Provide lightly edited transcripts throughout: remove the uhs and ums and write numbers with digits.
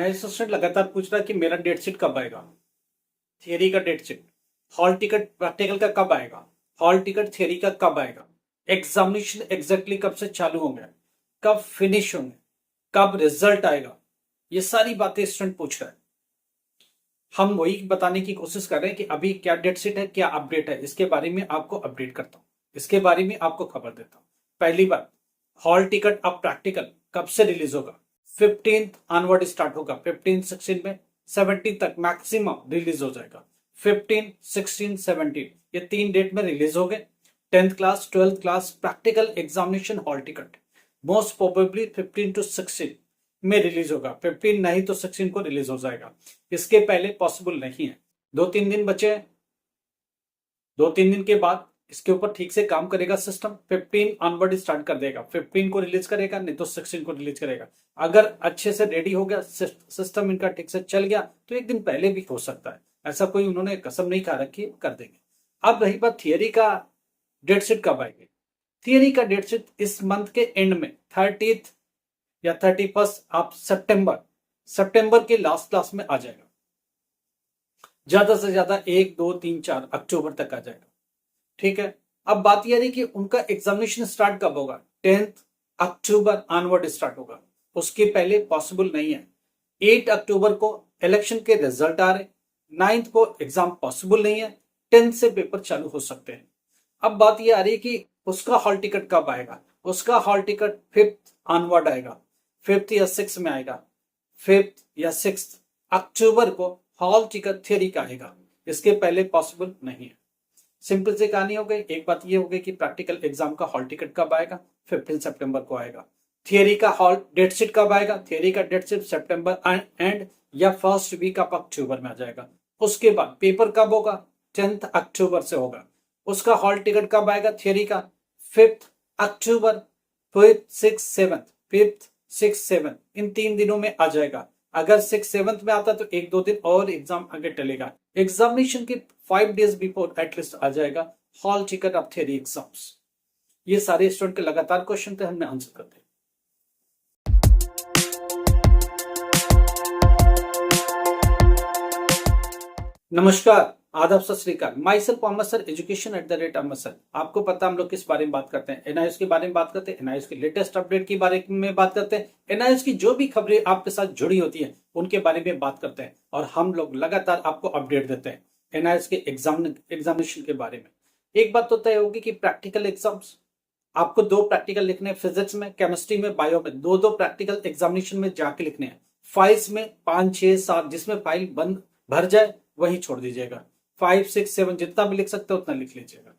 Analysis student लगातार पूछ रहा है कि मेरा डेट शीट कब आएगा, थियरी का date sheet, hall ticket practical का कब आएगा, हॉल टिकट थियरी का कब आएगा, एग्जामिनेशन एग्जैक्टली कब से चालू होंगे, कब फिनिश होंगे, कब रिजल्ट आएगा। ये सारी बातें स्टूडेंट पूछ रहा है। हम वही बताने की कोशिश कर रहे हैं कि अभी क्या डेट शीट है, क्या अपडेट है, इसके बारे में आपको अपडेट करता हूं, इसके बारे में आपको खबर देता हूं। पहली बात, हॉल टिकट अब प्रैक्टिकल कब से रिलीज होगा? 15 ऑनवर्ड स्टार्ट होगा, 15 16 में 17 तक मैक्सिमम रिलीज हो जाएगा। 15 16 17 ये 3 डेट में रिलीज हो गए। 10th class 12th class practical examination hall ticket most probably 15 to 16 में रिलीज होगा। 15 नहीं तो 16 को रिलीज हो जाएगा। इसके पहले पॉसिबल नहीं है। 2-3 दिन बचे हैं, 2-3 दिन के बाद इसके ऊपर ठीक से काम करेगा सिस्टम। 15 ऑनवर्ड स्टार्ट कर देगा, 15 को रिलीज करेगा, नहीं तो 16 को रिलीज करेगा। अगर अच्छे से रेडी हो गया, सिस्टम इनका ठीक से चल गया तो एक दिन पहले भी हो सकता है। ऐसा कोई उन्होंने कसम नहीं खा रखी, कर देंगे। अब रही बात थियरी का डेट शीट कब आएगी। थियरी का डेट शीट इस मंथ के एंड में 30th या 31st आप सितंबर के लास्ट क्लास में आ जाएगा। ज्यादा से ज्यादा 1 2 3 4 अक्टूबर तक आ जाएगा। ठीक है। अब बात यह रही कि उनका एग्जामिनेशन स्टार्ट कब होगा। 10th अक्टूबर ऑनवर्ड स्टार्ट होगा, उसके पहले पॉसिबल नहीं है। 8 अक्टूबर को इलेक्शन के रिजल्ट आ रहे, 9th को एग्जाम पॉसिबल नहीं है, 10th से पेपर चालू हो सकते हैं। अब बात यह आ रही है कि उसका हॉल टिकट कब आएगा। उसका हॉल टिकट 5th ऑनवर्ड आएगा, 5th या 6th में आएगा। 5th या 6th अक्टूबर को हॉल टिकट थियरी का आएगा, इसके पहले पॉसिबल नहीं है। सिंपल से कहानी हो गई। एक बात ये हो गई कि प्रैक्टिकल एग्जाम का हॉल टिकट कब आएगा, 15 सितंबर को आएगा। थियरी का हॉल डेट शीट कब आएगा, थियरी का डेट शीट सितंबर एंड या फर्स्ट वीक ऑफ अक्टूबर में आ जाएगा। उसके बाद पेपर कब होगा, 10th अक्टूबर से होगा। उसका हॉल टिकट कब आएगा थियरी का, 5th अक्टूबर, 5th 6th 7th, 5th 6th 7th इन 3 दिनों में आ जाएगा। अगर 6th 7th में आता तो 1-2 दिन और एग्जाम आगे टलेगा। एग्जामिनेशन के 5 डेज बिफोर एटलीस्ट आ जाएगा hall ticket of theory exams. ये सारे स्टूडेंट के लगातार क्वेश्चन थे, हमने आंसर कर दिया। नमस्कार, आदाब, सत श्री अकाल। My self Ahmad sir, education @Ahmad sir. आपको पता हम लोग किस बारे में बात करते हैं, एनआईएस के बारे में बात करते हैं, एनआईएस के लेटेस्ट अपडेट के बारे में बात करते हैं, एनआईएस की जो भी खबरें आपके साथ जुड़ी होती हैं उनके बारे में बात करते हैं और हम लोग लगातार आपको अपडेट देते हैं एनआईएस के एग्जामिनेशन के बारे में। एक बात तो तय होगी कि प्रैक्टिकल एग्जाम्स आपको 2 प्रैक्टिकल लिखने हैं, फिजिक्स में, केमिस्ट्री में, बायो में, 2-2 प्रैक्टिकल एग्जामिनेशन में जाके लिखने हैं। फाइल्स में 5 6 7 जिसमें फाइल बंद भर जाए वही छोड़ दीजिएगा। 5 6 7 जितना भी लिख सकते हो उतना लिख लीजिएगा।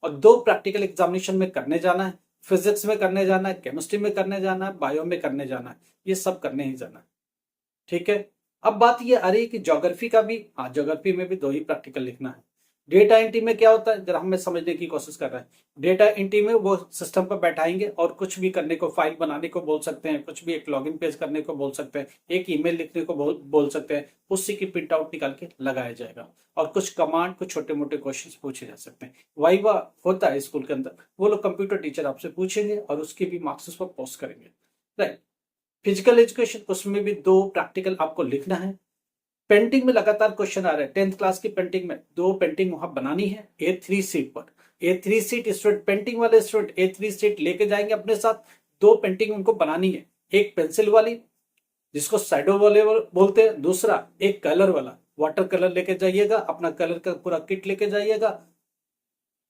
और 2 प्रैक्टिकल एग्जामिनेशन में करने जाना है, फिजिक्स में करने जाना है, केमिस्ट्री में करने जाना है, बायो में करने जाना है, ये सब करने ही जाना है। ठीक है। अब बात ये आ रही है कि ज्योग्राफी का भी, हाँ ज्योग्राफी में भी 2 ही प्रैक्टिकल लिखना है। डेटा एंट्री में क्या होता है, जरा हमें समझने की कोशिश कर रहे हैं। डेटा एंट्री में वो सिस्टम पर बैठाएंगे और कुछ भी करने को, फाइल बनाने को बोल सकते हैं, कुछ भी एक लॉगिन पेज करने को बोल सकते हैं, एक ईमेल लिखने को बोल सकते हैं, उसी की प्रिंट आउट निकाल के लगाया जाएगा और कुछ कमांड, कुछ छोटे मोटे क्वेश्चन पूछे जा सकते हैं। वाइवा होता है स्कूल के अंदर, वो लोग कंप्यूटर टीचर आपसे पूछेंगे और उसके भी मार्क्स उस पर पोस्ट करेंगे। राइट। फिजिकल एजुकेशन, उसमें भी 2 प्रैक्टिकल आपको लिखना है। पेंटिंग में लगातार क्वेश्चन आ रहे हैं। 10th क्लास की पेंटिंग में 2 पेंटिंग वहां बनानी है A3 सीट पर। A3 सीट स्टूडेंट, पेंटिंग वाले स्टूडेंट A3 सीट लेके जाएंगे अपने साथ। 2 पेंटिंग उनको बनानी है, एक पेंसिल वाली जिसको शैडो वाले बोलते हैं, दूसरा एक कलर वाला वाटर कलर लेके जाइएगा, अपना कलर का पूरा किट लेके जाइएगा।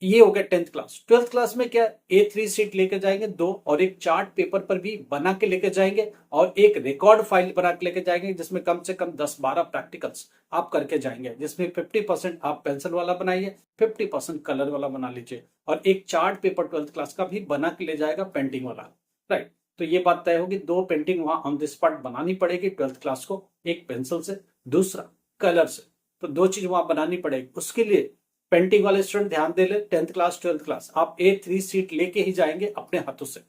ये हो गया 10th क्लास। 12th क्लास में क्या, A3 सीट लेके जाएंगे 2 और एक चार्ट पेपर पर भी बना के लेके जाएंगे और एक रिकॉर्ड फाइल बना के लेके जाएंगे जिसमें कम से कम 10-12 प्रैक्टिकल्स आप करके जाएंगे, जिसमें 50% आप पेंसिल वाला बनाइए, 50% कलर वाला बना लीजिए और एक चार्ट पेपर 12th क्लास का भी बना के ले जाएगा पेंटिंग वाला। राइट। तो ये बात तय होगी, 2 पेंटिंग वहां ऑन द स्पॉट बनानी पड़ेगी 12th क्लास को, एक पेंसिल से, दूसरा कलर से। तो 2 चीज वहां बनानी पड़ेगी। उसके लिए पेंटिंग वाले स्टूडेंट ध्यान दे ले, 10th क्लास 12th क्लास आप A3 सीट लेके ही जाएंगे अपने हाथों से,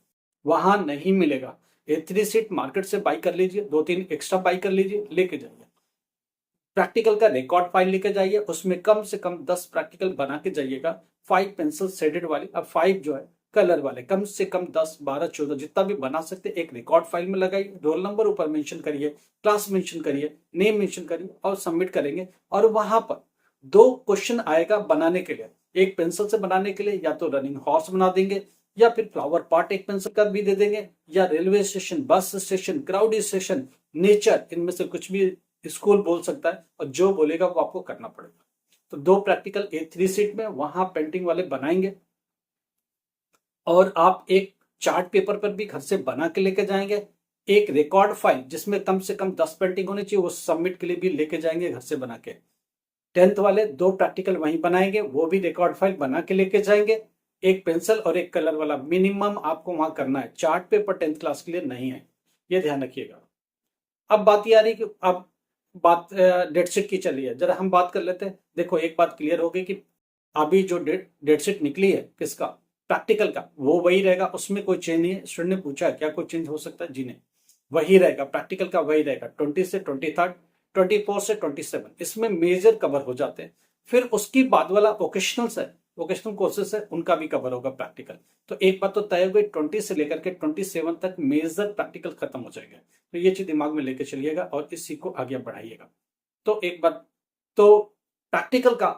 वहां नहीं मिलेगा। A3 सीट मार्केट से बाई कर लीजिए, 2-3 एक्स्ट्रा बाई कर लीजिए, लेके जाइए। प्रैक्टिकल का रिकॉर्ड फाइल लेके जाइए, उसमें कम से कम 10 प्रैक्टिकल बना के जाइएगा। 5 पेंसिल शेडेड वाली, अब 5 जो है कलर वाले कम से कम 10 12 14 जितना भी बना सकते एक रिकॉर्ड फाइल में लगाइए, रोल नंबर ऊपर मेंशन करिए, क्लास मेंशन करिए, नेम मेंशन करिए और सबमिट करेंगे। और वहां पर 2 क्वेश्चन आएगा बनाने के लिए, एक पेंसिल से बनाने के लिए या तो रनिंग हॉर्स बना देंगे या फिर फ्लावर पार्ट एक पेंसिल का भी दे देंगे, या railway station, bus station, crowdy station, nature, इनमें से कुछ भी स्कूल बोल सकता है और जो बोलेगा वो आपको करना पड़ेगा। तो 2 प्रैक्टिकल A3 सीट में वहां पेंटिंग वाले बनाएंगे और आप एक चार्ट पेपर पर भी घर से बना के लेके जाएंगे, एक रिकॉर्ड फाइल जिसमें कम से कम 10 पेंटिंग होनी चाहिए वो सबमिट के लिए भी लेके जाएंगे घर से बना के। 10th वाले 2 प्रैक्टिकल वहीं बनाएंगे, वो भी रिकॉर्ड फाइल बना के लेके जाएंगे, एक पेंसिल और एक कलर वाला मिनिमम आपको वहां करना है। चार्ट पेपर 10th क्लास के लिए नहीं है, ये ध्यान रखिएगा। अब बात ये आ रही कि अब बात डेट शीट की चली है, जरा हम बात कर लेते हैं। देखो एक बात क्लियर हो गई कि अभी जो डेट शीट निकली है किसका, प्रैक्टिकल का, वो वही रहेगा, उसमें कोई चेंज नहीं है। स्टूडेंट ने पूछा क्या कोई चेंज हो सकता है, जी नहीं, वही रहेगा, प्रैक्टिकल का वही रहेगा। 20 से 23, 24 से 27 इसमें मेजर कवर हो जाते हैं। फिर उसकी बाद वाला वोकेशनल्स है, वोकेशनल कोर्सेस है, उनका भी कवर होगा प्रैक्टिकल। तो एक बात तो तय हो गई, 20 से लेकर के 27 तक मेजर प्रैक्टिकल खत्म हो जाएगा। तो ये चीज दिमाग में लेके चलिएगा और इसी को आगे बढ़ाइएगा। तो एक बात तो प्रैक्टिकल का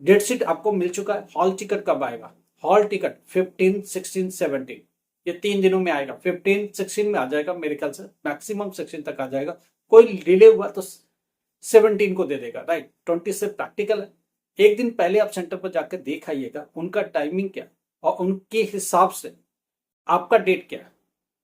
डेट शीट आपको मिल चुका है। हॉल टिकट कब आएगा, हॉल टिकट 15, 16, 17 ये 3 दिनों में आएगा। 15, 16 में आ जाएगा मेरे ख्याल से, मैक्सिमम 16 तक आ जाएगा। कोई डिले हुआ तो 17 को दे देगा, राइट। 20 से प्रैक्टिकल है, एक दिन पहले आप सेंटर पर जाकर देख आइएगा उनका टाइमिंग क्या और उनके हिसाब से आपका डेट क्या है,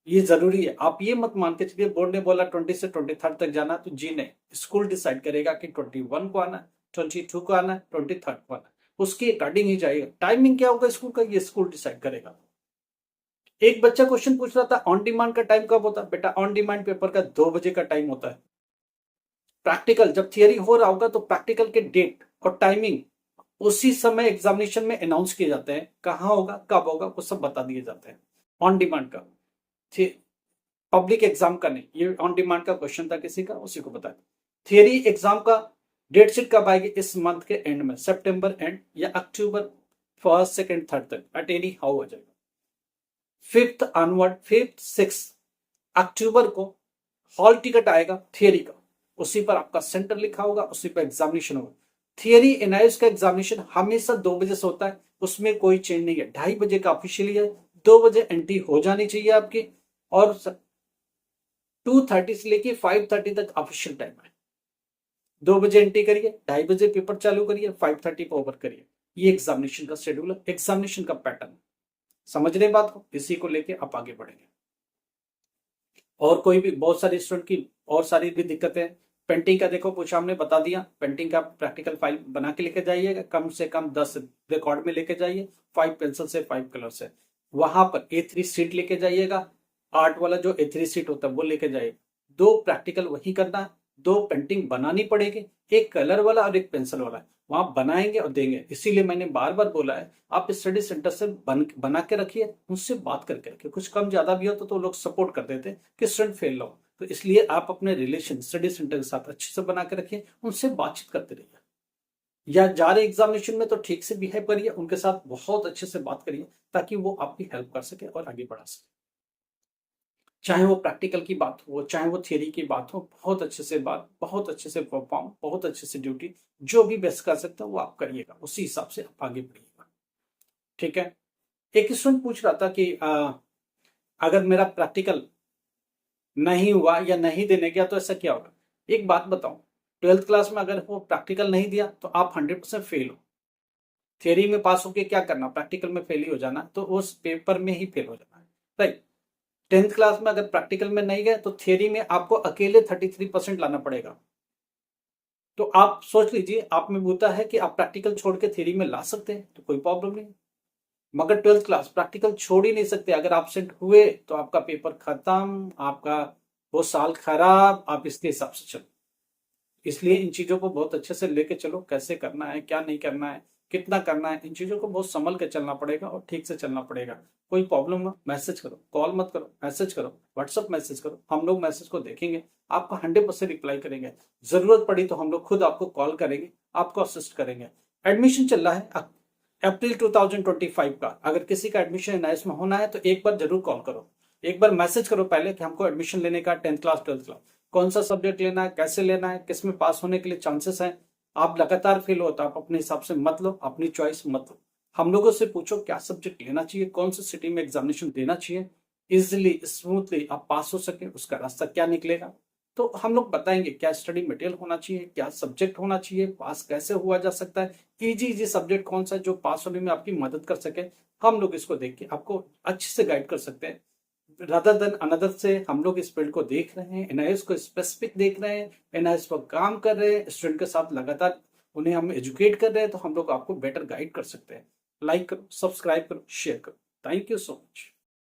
ये जरूरी है। आप ये मत मान के चलिए बोर्ड ने बोला 20 से 23 तक जाना, तो जी नहीं, स्कूल डिसाइड करेगा कि 21 को आना है, 22 को आना है, 23 को आना है, उसके अकॉर्डिंग ही जाएगा। टाइमिंग क्या होगा स्कूल का, ये स्कूल डिसाइड करेगा। एक बच्चा क्वेश्चन पूछ रहा था ऑन डिमांड का टाइम कब होता है, बेटा ऑन डिमांड पेपर का 2 बजे का टाइम होता है। प्रैक्टिकल जब थियरी हो रहा होगा तो प्रैक्टिकल के डेट और टाइमिंग उसी समय एग्जामिनेशन में अनाउंस किए जाते हैं, कहाँ होगा कब होगा वो सब बता दिए जाते हैं। ऑन डिमांड का, पब्लिक एग्जाम का नहीं, ये ऑन डिमांड का क्वेश्चन था किसी का, उसी को बताया। थियरी एग्जाम का डेट शीट कब आएगी, इस मंथ के एंड में, सितंबर एंड या अक्टूबर 1, 2, 3 तक, एट एनी हाउ हो जाएगा। 5th ऑनवर्ड, 5th 6th अक्टूबर को हॉल टिकट आएगा थियरी का, उसी पर आपका सेंटर लिखा होगा, उसी पर एग्जामिनेशन होगा। थियरी एनआईएस का एग्जामिनेशन हमेशा 2 बजे से होता है, उसमें कोई चेंज नहीं है। 2:30 बजे का ऑफिशियली है, 2 बजे एंट्री हो जानी चाहिए आपकी, और 2:30 से लेके 5:30 तक ऑफिशियल टाइम है। 2 बजे एंट्री करिए, 2:30 बजे पेपर चालू करिए, 5:30 को ओवर करिए। ये एग्जामिनेशन का शेड्यूल है, एग्जामिनेशन का पैटर्न। समझ रहे बात को, इसी को लेके आप आगे बढ़ेंगे। और कोई भी बहुत सारे स्टूडेंट की और सारी भी दिक्कतें हैं। पेंटिंग का देखो कुछ हमने बता दिया, पेंटिंग का प्रैक्टिकल फाइल बना के लेके जाइएगा, कम से कम 10 रिकॉर्ड में लेके जाइए, 5 पेंसिल से 5 कलर से। वहां पर A3 सीट लेके जाइएगा, आर्ट वाला जो A3 सीट होता है वो लेके जाइए। 2 प्रैक्टिकल वही करना है, 2 पेंटिंग बनानी पड़ेगी, एक कलर वाला और एक पेंसिल वाला, वहां बनाएंगे और देंगे। इसीलिए मैंने बार बार बोला है आप स्टडी सेंटर से बना के रखिए, उनसे बात करके रखिए। कुछ कम ज्यादा भी होता तो लोग सपोर्ट कर देते कि स्टूडेंट फेल ना हो, तो इसलिए आप अपने रिलेशन स्टडी सेंटर के साथ अच्छे से बना के रखिए, उनसे बातचीत करते रहिए। या जा रहे एग्जामिनेशन में तो ठीक से बिहेव करिए, उनके साथ बहुत अच्छे से बात करिए ताकि वो आपकी हेल्प कर सके और आगे बढ़ा सके। चाहे वो प्रैक्टिकल की बात हो, चाहे वो थियरी की बात हो, बहुत अच्छे से बात, बहुत अच्छे से परफॉर्म, बहुत अच्छे से ड्यूटी, जो भी बेस्ट कर सकते हो वो आप करिएगा, उसी हिसाब से आप आगे बढ़िएगा। ठीक है। एक स्टूडेंट पूछ रहा था कि अगर मेरा प्रैक्टिकल नहीं हुआ या नहीं देने गया तो ऐसा क्या होगा। एक बात बताऊं, 12th क्लास में अगर वो प्रैक्टिकल नहीं दिया तो आप 100% फेल हो। थियरी में पास होके क्या करना, प्रैक्टिकल में फेल ही हो जाना, तो उस पेपर में ही फेल हो जाना है, राइट। 10th क्लास में अगर प्रैक्टिकल में नहीं गए तो थियरी में आपको अकेले 33% लाना पड़ेगा। तो आप सोच लीजिए, आप में होता है कि आप प्रैक्टिकल छोड़ के थियरी में ला सकते हैं तो कोई प्रॉब्लम नहीं, मगर 12th क्लास प्रैक्टिकल छोड़ ही नहीं सकते। अगर एब्सेंट हुए तो आपका पेपर खत्म, आपका वो साल खराब, आप इसके हिसाब से चलो। इसलिए इन चीजों को बहुत अच्छे से लेके चलो, कैसे करना है, क्या नहीं करना है, कितना करना है, इन चीजों को बहुत संभल के चलना पड़ेगा और ठीक से चलना पड़ेगा। कोई प्रॉब्लम हो मैसेज करो, कॉल मत करो, मैसेज करो, व्हाट्सअप मैसेज करो, हम लोग मैसेज को देखेंगे, आपको 100% रिप्लाई करेंगे। जरूरत पड़ी तो हम लोग खुद आपको कॉल करेंगे, आपको असिस्ट करेंगे। एडमिशन चल रहा है, अप्रैल 2025 का। अगर किसी का एडमिशन एनआईएस में होना है तो एक बार जरूर कॉल करो, एक बार मैसेज करो पहले कि हमको एडमिशन लेने का 10th क्लास 12th क्लास, कौन सा सब्जेक्ट लेना है, कैसे लेना है, किस में पास होने के लिए चांसेस हैं। आप लगातार फेल हो तो आप अपने हिसाब से मत लो, अपनी चॉइस मत लो। हम लोगों से पूछो क्या सब्जेक्ट लेना चाहिए, कौन सी सिटी में एग्जामिनेशन देना चाहिए, इजिली स्मूथली आप पास हो सके, उसका रास्ता क्या निकलेगा। तो हम लोग बताएंगे क्या स्टडी मटेरियल होना चाहिए, क्या सब्जेक्ट होना चाहिए, पास कैसे हुआ जा सकता है, इजी इजी सब्जेक्ट कौन सा जो पास होने में आपकी मदद कर सके। हम लोग इसको देख के आपको अच्छे से गाइड कर सकते हैं। रादर देन अनदर से हम लोग इस फील्ड को देख रहे हैं, एनआईएस को स्पेसिफिक देख रहे हैं, एनआईएस पर काम कर रहे हैं, स्टूडेंट के साथ लगातार उन्हें हम एजुकेट कर रहे हैं, तो हम लोग आपको बेटर गाइड कर सकते हैं। लाइक करो, सब्सक्राइब करो, शेयर करो। Thank you so much.